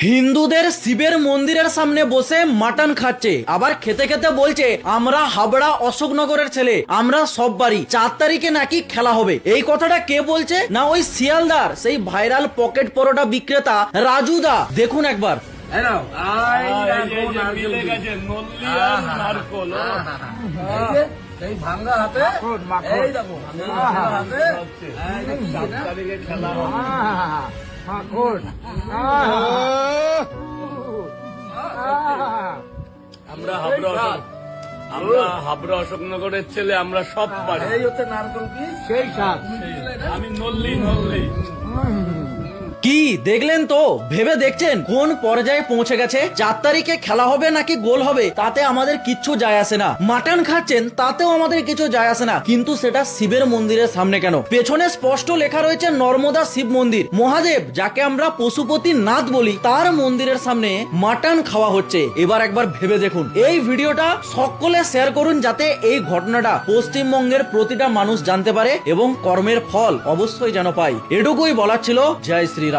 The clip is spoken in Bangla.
হিন্দুদের শিবের মন্দিরের সামনে বসে মাটন খাচ্ছে, আবার খেতে খেতে বলছে আমরা হাবড়া অশোকনগরের ছেলে, আমরা সব বাড়ি 4 তারিখে নাকি খেলা হবে। এই কথাটা কে বলছে? না ওই শিয়ালদার সেই ভাইরাল পকেট পরোটা বিক্রেতা রাজুদা। দেখুন একবার। ভাঙ্গা হাতে এই দেখো আমরা হাবড়া অশোকনগরের ছেলে, আমরা সব পারি। এই হচ্ছে নারকেল কি সেই স্বাদ। আমি নল্লি কি দেখলেন তো? ভেবে দেখছেন কোন পর্যায়ে পৌঁছে গেছে? 4 তারিখে খেলা হবে নাকি গোল হবে তাতে আমাদের কিচ্ছু যায় আসে না। মাটন খাচ্ছেন তাতেও আমাদের কিছু যায় আসে না, কিন্তু সেটা শিবের মন্দিরের সামনে কেন? পেছনে স্পষ্ট লেখা রয়েছে নর্মদা শিব মন্দির। মহাদেব যাকে আমরা পশুপতি নাথ বলি, তার মন্দিরের সামনে মাটন খাওয়া হচ্ছে। এবার একবার ভেবে দেখুন। এই ভিডিওটা সকলে শেয়ার করুন যাতে এই ঘটনাটা পশ্চিমবঙ্গের প্রতিটা মানুষ জানতে পারে এবং কর্মের ফল অবশ্যই যেন পায়। এটুকুই বলার ছিল। জয় শ্রী রাম।